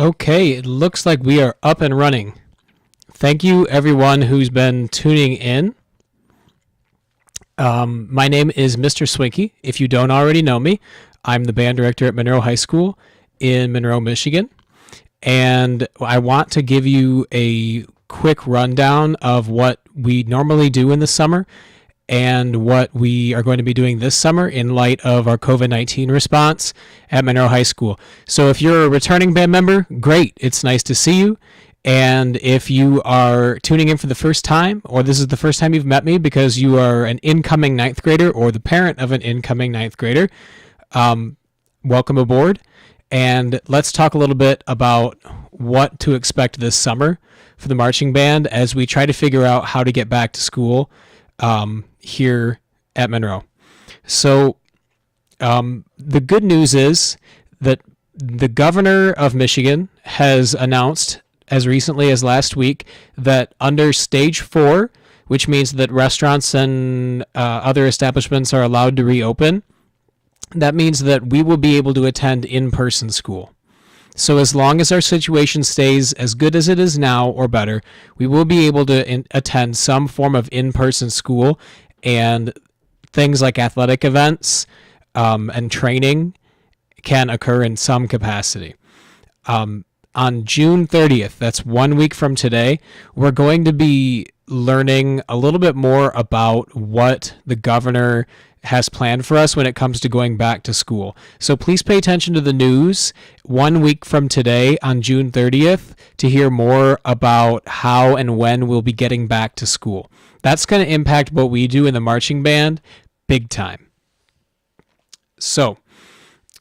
Okay, it looks like we are up and running. Thank you, everyone who's been tuning in. My name is Mr. Swinky. If you don't already know me, I'm the band director at Monroe High School in Monroe, Michigan. And I want to give you a quick rundown of what we normally do in the summer and what we are going to be doing this summer in light of our COVID-19 response at Monroe High School. So if you're a returning band member, great. It's nice to see you. And if you are tuning in for the first time, or this is the first time you've met me because you are an incoming ninth grader or the parent of an incoming ninth grader, welcome aboard. And let's talk a little bit about what to expect this summer for the marching band as we try to figure out how to get back to school here at Monroe. So the good news is that the governor of Michigan has announced as recently as last week that under stage 4, which means that restaurants and other establishments are allowed to reopen, that means that we will be able to attend in-person school. So as long as our situation stays as good as it is now or better, we will be able to attend some form of in-person school, and things like athletic events and training can occur in some capacity. On June 30th, that's 1 week from today, we're going to be learning a little bit more about what the governor has planned for us when it comes to going back to school. So please pay attention to the news 1 week from today on June 30th to hear more about how and when we'll be getting back to school. That's going to impact what we do in the marching band big time. So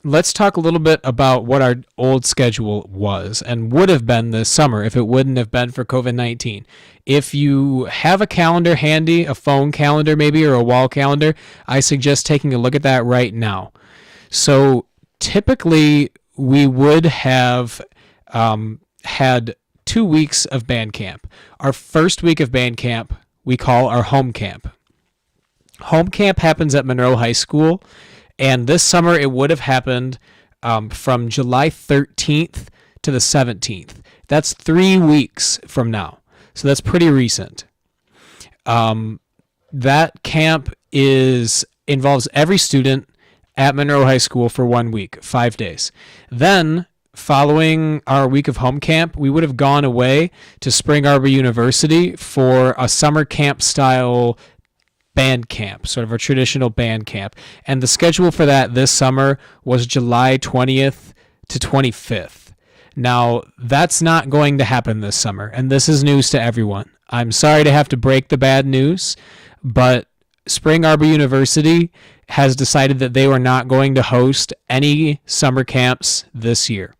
let's talk a little bit about what our old schedule was and would have been this summer if it wouldn't have been for COVID-19. If you have a calendar handy, a phone calendar maybe, or a wall calendar, I suggest taking a look at that right now. So typically we would have had 2 weeks of band camp. Our first week of band camp we call our home camp. Home camp happens at Monroe High School, and this summer it would have happened from July 13th to the 17th. That's 3 weeks from now. So that's pretty recent. That camp involves every student at Monroe High School for 1 week, 5 days. Then, following our week of home camp, we would have gone away to Spring Arbor University for a summer camp style band camp, sort of a traditional band camp. And the schedule for that this summer was July 20th to 25th. Now, that's not going to happen this summer, and this is news to everyone. I'm sorry to have to break the bad news, but Spring Arbor University has decided that they were not going to host any summer camps this year.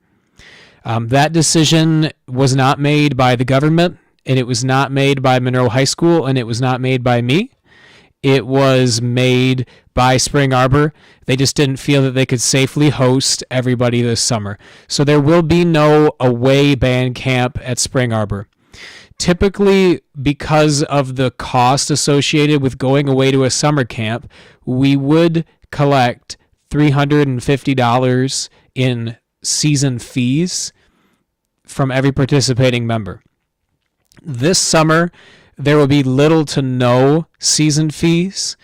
That decision was not made by the government, and it was not made by Monroe High School, and it was not made by me. It was made by Spring Arbor. They just didn't feel that they could safely host everybody this summer. So there will be no away band camp at Spring Arbor. Typically, because of the cost associated with going away to a summer camp, we would collect $350 in season fees from every participating member. This summer, there will be little to no season fees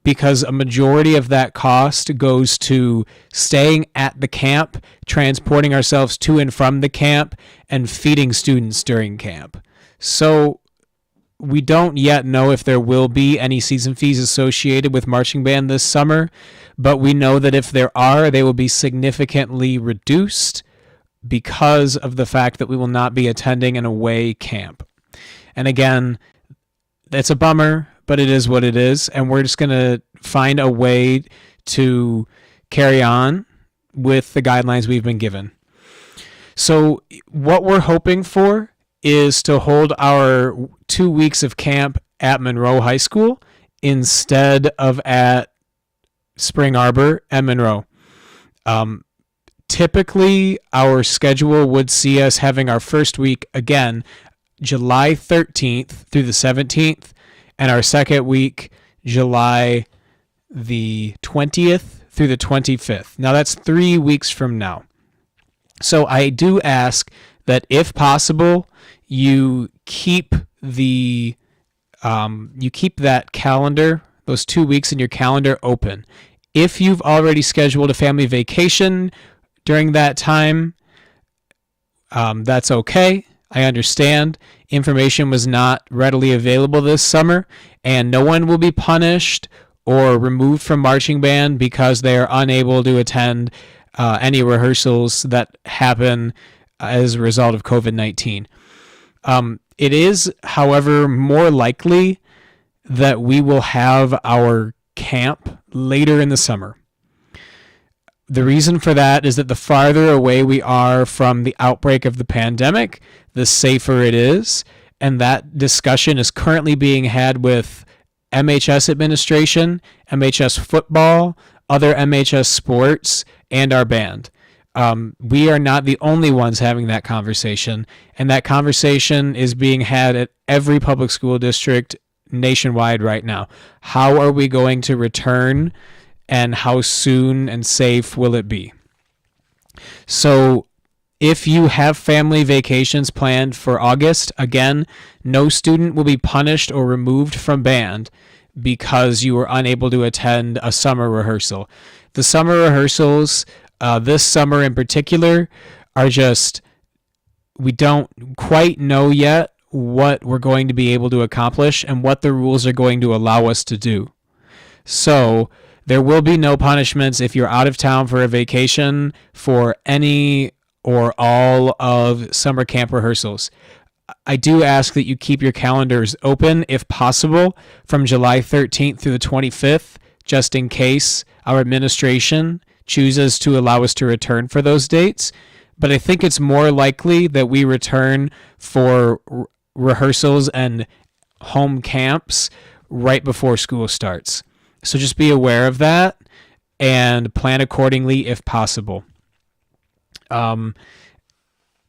because a majority of that cost goes to staying at the camp, transporting ourselves to and from the camp, and feeding students during camp. So we don't yet know if there will be any season fees associated with marching band this summer, but we know that if there are, they will be significantly reduced because of the fact that we will not be attending an away camp. And again, it's a bummer, but it is what it is, and we're just going to find a way to carry on with the guidelines we've been given. So what we're hoping for is to hold our 2 weeks of camp at Monroe High School instead of at Spring Arbor and Monroe. Typically, our schedule would see us having our first week, again, July 13th through the 17th, and our second week, July the 20th through the 25th. Now, that's 3 weeks from now. So I do ask that if possible, you keep the you keep that calendar, those 2 weeks in your calendar open. If you've already scheduled a family vacation during that time, that's okay. I understand. Information was not readily available this summer, and no one will be punished or removed from marching band because they are unable to attend any rehearsals that happen as a result of COVID-19. It is, however, more likely that we will have our camp later in the summer. The reason for that is that the farther away we are from the outbreak of the pandemic, the safer it is. And that discussion is currently being had with MHS administration, MHS football, other MHS sports, and our band. We are not the only ones having that conversation, and that conversation is being had at every public school district nationwide right now. How are we going to return, and how soon and safe will it be? So if you have family vacations planned for August, again, no student will be punished or removed from band because you were unable to attend a summer rehearsal. The summer rehearsals, this summer in particular, are just, we don't quite know yet what we're going to be able to accomplish and what the rules are going to allow us to do. So there will be no punishments if you're out of town for a vacation for any or all of summer camp rehearsals. I do ask that you keep your calendars open, if possible, from July 13th through the 25th, just in case our administration chooses to allow us to return for those dates. But I think it's more likely that we return for rehearsals and home camps right before school starts. So just be aware of that and plan accordingly if possible.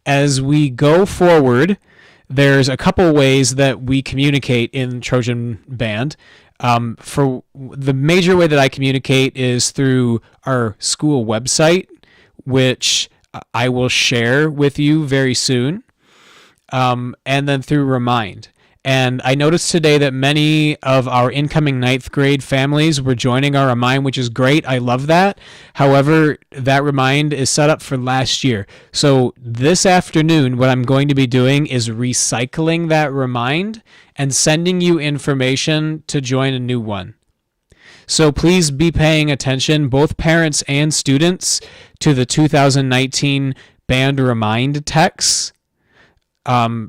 As we go forward, there's a couple ways that we communicate in Trojan Band. For the major way that I communicate is through our school website, which I will share with you very soon, and then through Remind. And I noticed today that many of our incoming 9th grade families were joining our Remind, which is great. I love that. However, that Remind is set up for last year. So this afternoon, what I'm going to be doing is recycling that Remind and sending you information to join a new one. So please be paying attention, both parents and students, to the 2019 Band Remind texts.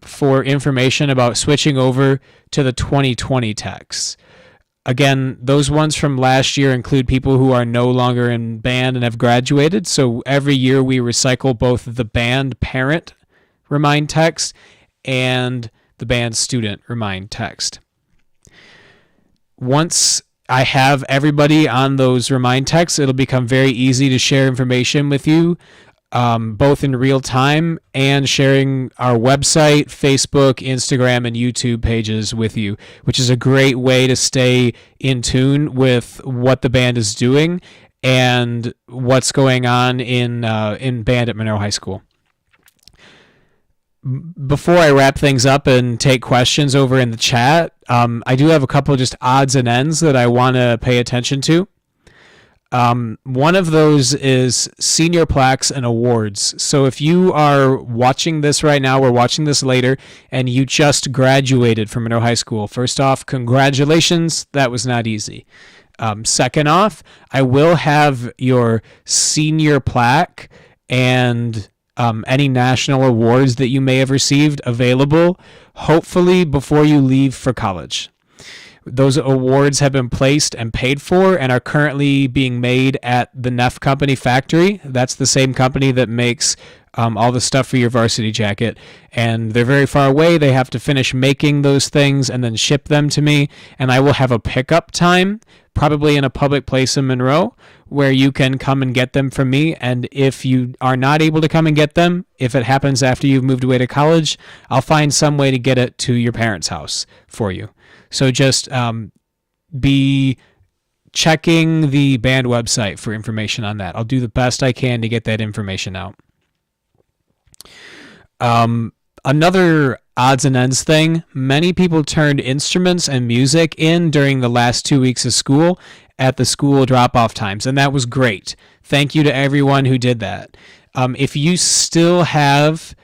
For information about switching over to the 2020 texts. Again, those ones from last year include people who are no longer in band and have graduated. So every year we recycle both the band parent Remind text and the band student Remind text. Once I have everybody on those Remind texts, it'll become very easy to share information with you, both in real time and sharing our website, Facebook, Instagram, and YouTube pages with you, which is a great way to stay in tune with what the band is doing and what's going on in band at Monroe High School. Before I wrap things up and take questions over in the chat, I do have a couple of just odds and ends that I want to pay attention to. One of those is senior plaques and awards. So if you are watching this right now or watching this later and you just graduated from Monroe High School, first off, congratulations. That was not easy. Second off, I will have your senior plaque and any national awards that you may have received available, hopefully before you leave for college. Those awards have been placed and paid for and are currently being made at the Neff Company factory. That's the same company that makes all the stuff for your varsity jacket. And they're very far away. They have to finish making those things and then ship them to me. And I will have a pickup time, probably in a public place in Monroe, where you can come and get them from me. And if you are not able to come and get them, if it happens after you've moved away to college, I'll find some way to get it to your parents' house for you. So just be checking the band website for information on that. I'll do the best I can to get that information out. Another odds and ends thing, many people turned instruments and music in during the last 2 weeks of school at the school drop off times, and that was great. Thank you to everyone who did that. If you still have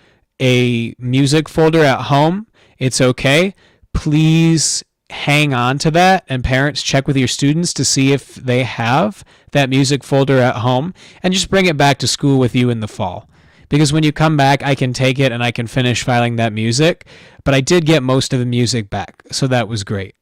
a music folder at home, it's okay. Please hang on to that, and parents, check with your students to see if they have that music folder at home, and just bring it back to school with you in the fall. Because when you come back, I can take it and I can finish filing that music. But I did get most of the music back, so that was great.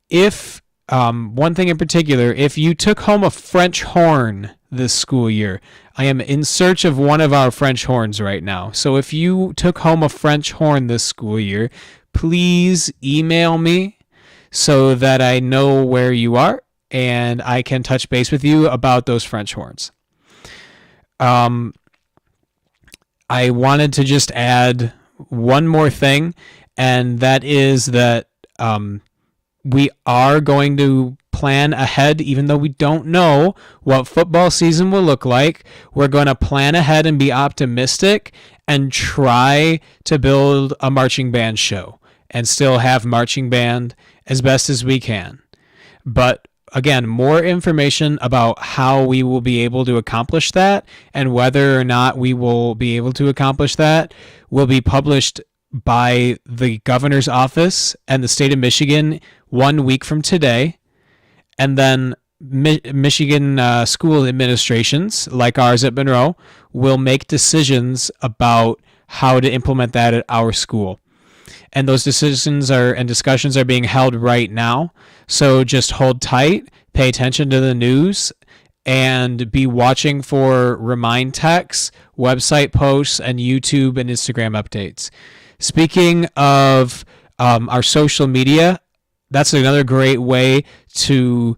If one thing in particular, if you took home a French horn this school year, I am in search of one of our French horns right now. So if you took home a French horn this school year, please email me so that I know where you are and I can touch base with you about those French horns. I wanted to just add one more thing, and that is that we are going to plan ahead, even though we don't know what football season will look like. We're going to plan ahead and be optimistic and try to build a marching band show and still have marching band as best as we can. But again, more information about how we will be able to accomplish that and whether or not we will be able to accomplish that will be published by the governor's office and the state of Michigan 1 week from today. And then Michigan school administrations, like ours at Monroe, will make decisions about how to implement that at our school. And those decisions and discussions are being held right now. So just hold tight, pay attention to the news, and be watching for remind texts, website posts, and YouTube and Instagram updates. Speaking of our social media, that's another great way to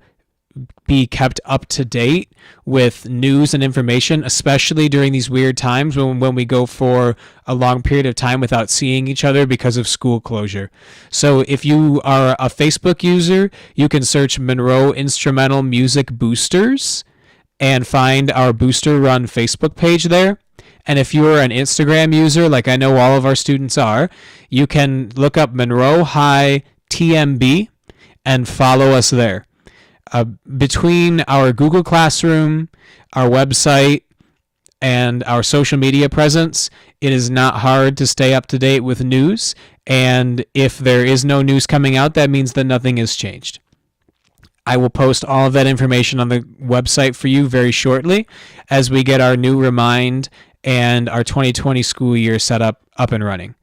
be kept up to date with news and information, especially during these weird times when we go for a long period of time without seeing each other because of school closure. So if you are a Facebook user, you can search Monroe Instrumental Music Boosters and find our Booster Run Facebook page there. And if you're an Instagram user, like I know all of our students are, you can look up Monroe High TMB and follow us there. Between our Google Classroom, our website, and our social media presence, it is not hard to stay up to date with news. And if there is no news coming out, that means that nothing has changed. I will post all of that information on the website for you very shortly as we get our new Remind and our 2020 school year set up and running.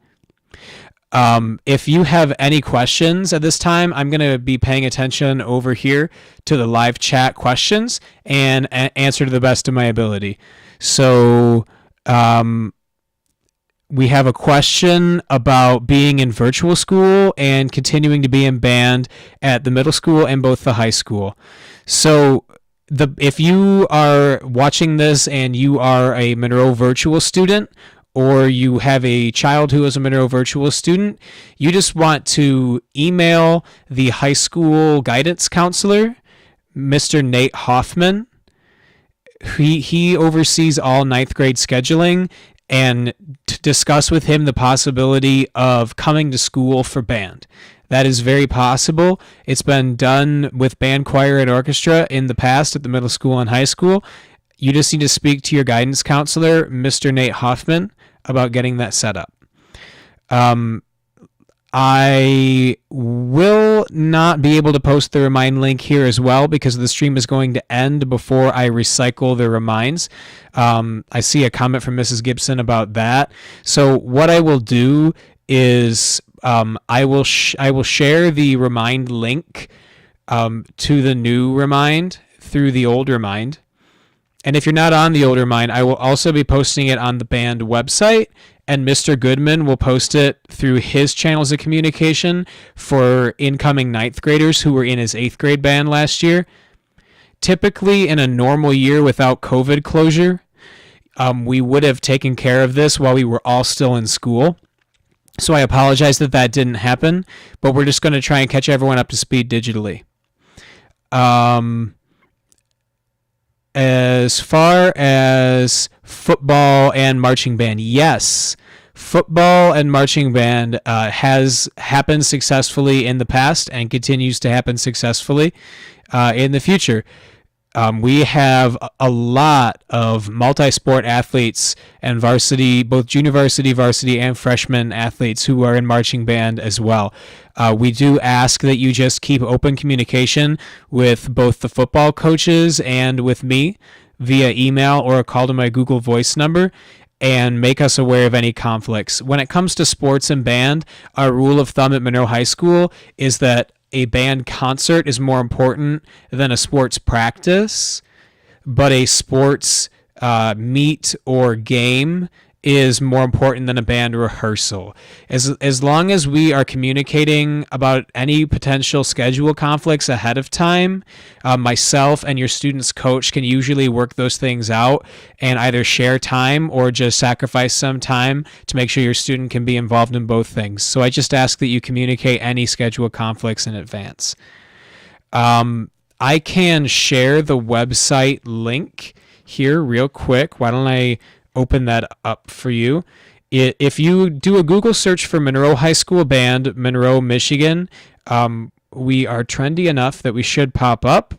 If you have any questions at this time, I'm going to be paying attention over here to the live chat questions and answer to the best of my ability. So we have a question about being in virtual school and continuing to be in band at the middle school and both the high school. So if you are watching this and you are a Monroe virtual student, or you have a child who is a Monroe virtual student, you just want to email the high school guidance counselor, Mr. Nate Hoffman. He oversees all ninth grade scheduling, and to discuss with him the possibility of coming to school for band. That is very possible. It's been done with band, choir, and orchestra in the past at the middle school and high school. You just need to speak to your guidance counselor, Mr. Nate Hoffman, about getting that set up. I will not be able to post the Remind link here as well because the stream is going to end before I recycle the Reminds. I see a comment from Mrs. Gibson about that. So what I will do is I will share the Remind link to the new Remind through the old Remind. And if you're not on the older Remind, I will also be posting it on the band website, and Mr. Goodman will post it through his channels of communication for incoming ninth graders who were in his 8th grade band last year. Typically, in a normal year without COVID closure, we would have taken care of this while we were all still in school. So I apologize that didn't happen, but we're just going to try and catch everyone up to speed digitally. As far as football and marching band, yes, Football and marching band has happened successfully in the past and continues to happen successfully in the future. We have a lot of multi-sport athletes and varsity, both junior varsity, and freshman athletes who are in marching band as well. We do ask that you just keep open communication with both the football coaches and with me via email or a call to my Google Voice number and make us aware of any conflicts. When it comes to sports and band, our rule of thumb at Monroe High School is that a band concert is more important than a sports practice, but a sports meet or game is more important than a band rehearsal. As long as we are communicating about any potential schedule conflicts ahead of time, myself and your student's coach can usually work those things out and either share time or just sacrifice some time to make sure your student can be involved in both things. So I just ask that you communicate any schedule conflicts in advance. I can share the website link here real quick. Why don't I open that up for you? If you do a Google search for Monroe High School Band, Monroe, Michigan, we are trendy enough that we should pop up.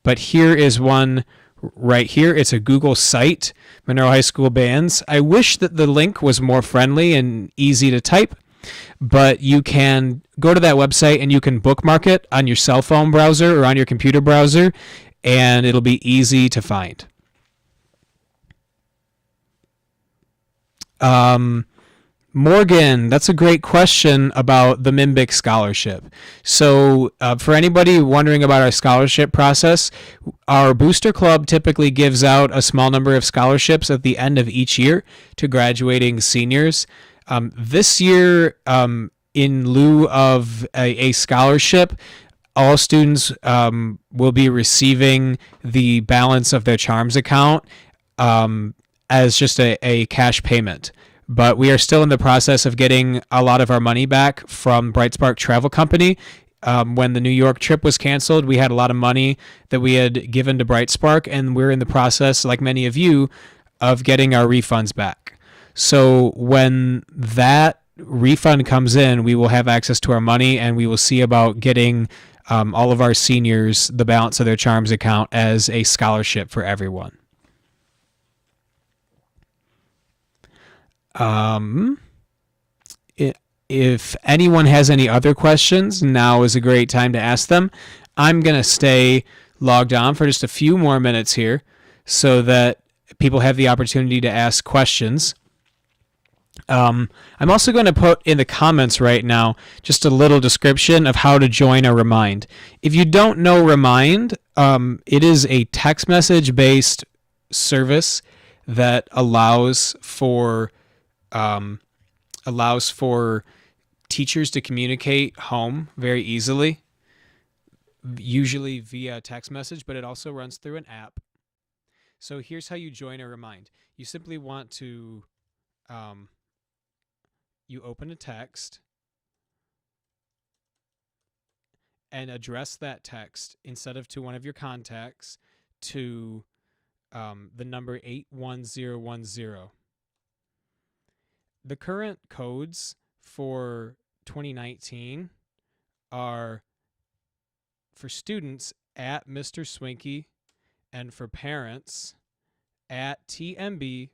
But here is one right here. It's a Google site, Monroe High School Bands. I wish that the link was more friendly and easy to type, but you can go to that website and you can bookmark it on your cell phone browser or on your computer browser, and it'll be easy to find. Morgan, that's a great question about the MIMBIC scholarship. So for anybody wondering about our scholarship process, our booster club typically gives out a small number of scholarships at the end of each year to graduating seniors. This year, in lieu of a scholarship, all students will be receiving the balance of their Charms account as just a cash payment. But we are still in the process of getting a lot of our money back from Bright Spark Travel Company. When the New York trip was canceled, we had a lot of money that we had given to Bright Spark, and we're in the process, like many of you, of getting our refunds back. So when that refund comes in, we will have access to our money, and we will see about getting all of our seniors the balance of their Charms account as a scholarship for everyone. If anyone has any other questions, now is a great time to ask them. I'm going to stay logged on for just a few more minutes here so that people have the opportunity to ask questions. I'm also going to put in the comments right now just a little description of how to join a Remind. If you don't know Remind, it is a text message based service that allows for teachers to communicate home very easily, usually via text message, but it also runs through an app. So here's how you join a Remind. You simply want to, you open a text and address that text instead of to one of your contacts to the number 81010. The current codes for 2019 are for students at Mr. Swinky and for parents at TMBPAR19.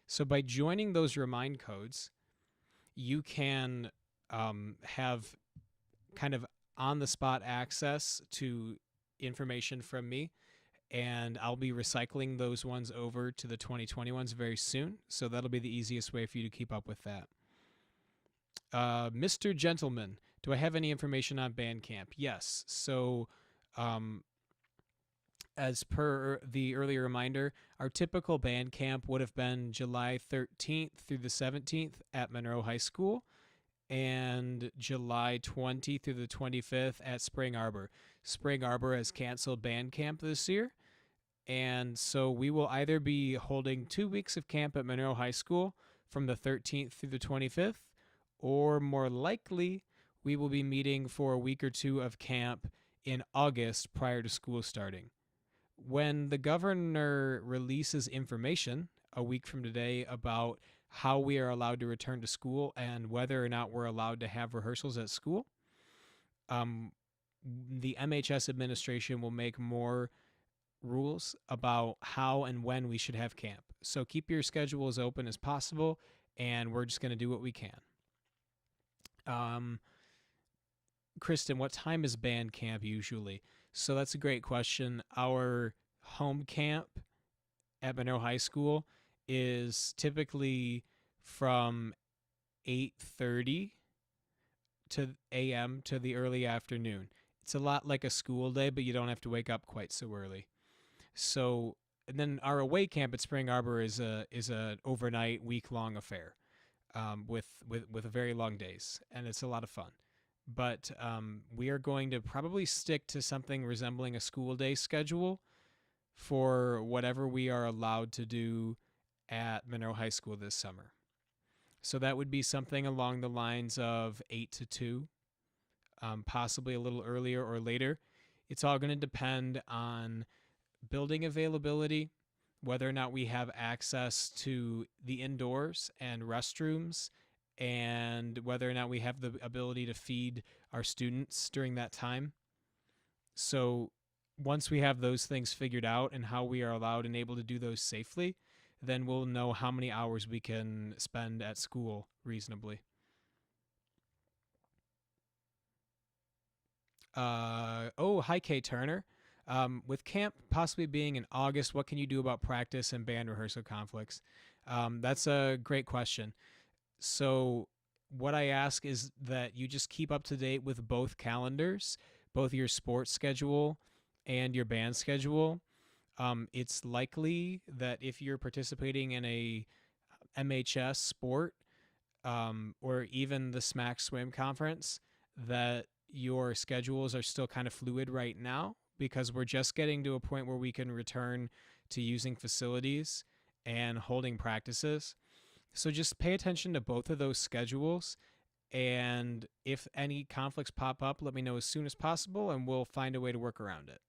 So by joining those Remind codes, you can have kind of on-the-spot access to information from me, and I'll be recycling those ones over to the 2020 ones very soon, so that'll be the easiest way for you to keep up with that. Mr. Gentleman, do I have any information on Bandcamp? Yes. So as per the earlier reminder, our typical Bandcamp would have been July 13th through the 17th at Monroe High School, and July 20 through the 25th at Spring Arbor. Spring Arbor has canceled Bandcamp this year, and so we will either be holding 2 weeks of camp at Monroe High School from the 13th through the 25th, or more likely, we will be meeting for a week or two of camp in August prior to school starting. When the governor releases information a week from today about how we are allowed to return to school and whether or not we're allowed to have rehearsals at school. The MHS administration will make more rules about how and when we should have camp. So keep your schedule as open as possible, and we're just going to do what we can. Kristen, what time is band camp usually? So that's a great question. Our home camp at Monroe High School is typically from 8:30 to a.m. to the early afternoon. It's a lot like a school day, but you don't have to wake up quite so early. So, and then our away camp at Spring Arbor is a overnight, week long affair, with very long days, and it's a lot of fun. But we are going to probably stick to something resembling a school day schedule for whatever we are allowed to do at Monroe High School this summer. So that would be something along the lines of 8 to 2, possibly a little earlier or later. It's all going to depend on building availability, whether or not we have access to the indoors and restrooms, and whether or not we have the ability to feed our students during that time. So once we have those things figured out and how we are allowed and able to do those safely, then we'll know how many hours we can spend at school reasonably. Hi, Kay Turner. With camp possibly being in August, what can you do about practice and band rehearsal conflicts? That's a great question. So, what I ask is that you just keep up to date with both calendars, both your sports schedule and your band schedule. It's likely that if you're participating in a MHS sport, or even the SMAC swim conference, that your schedules are still kind of fluid right now because we're just getting to a point where we can return to using facilities and holding practices. So just pay attention to both of those schedules. And if any conflicts pop up, let me know as soon as possible and we'll find a way to work around it.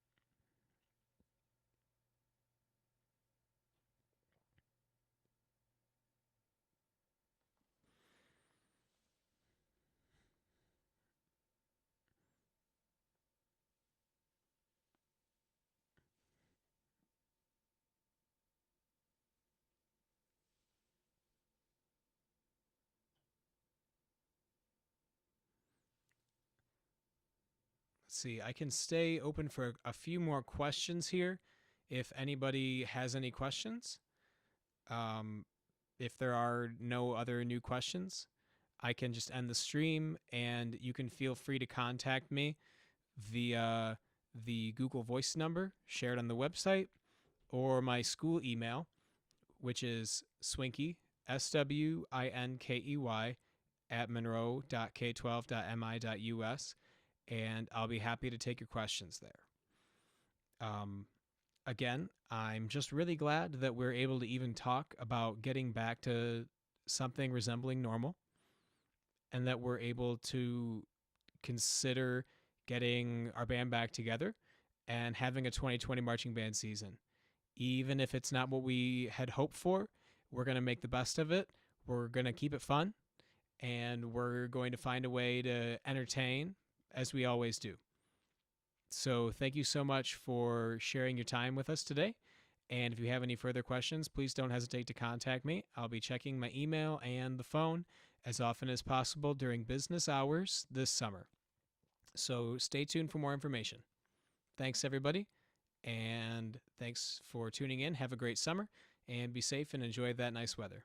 Let's see, I can stay open for a few more questions here if anybody has any questions. If there are no other new questions, I can just end the stream and you can feel free to contact me via the Google Voice number shared on the website or my school email, which is Swinkey, SWINKEY, at monroe.k12.mi.us, and I'll be happy to take your questions there. Again, I'm just really glad that we're able to even talk about getting back to something resembling normal and that we're able to consider getting our band back together and having a 2020 marching band season. Even if it's not what we had hoped for, we're going to make the best of it. We're going to keep it fun and we're going to find a way to entertain as we always do. So thank you so much for sharing your time with us today. And if you have any further questions, please don't hesitate to contact me. I'll be checking my email and the phone as often as possible during business hours this summer. So stay tuned for more information. Thanks, everybody. And thanks for tuning in. Have a great summer and be safe and enjoy that nice weather.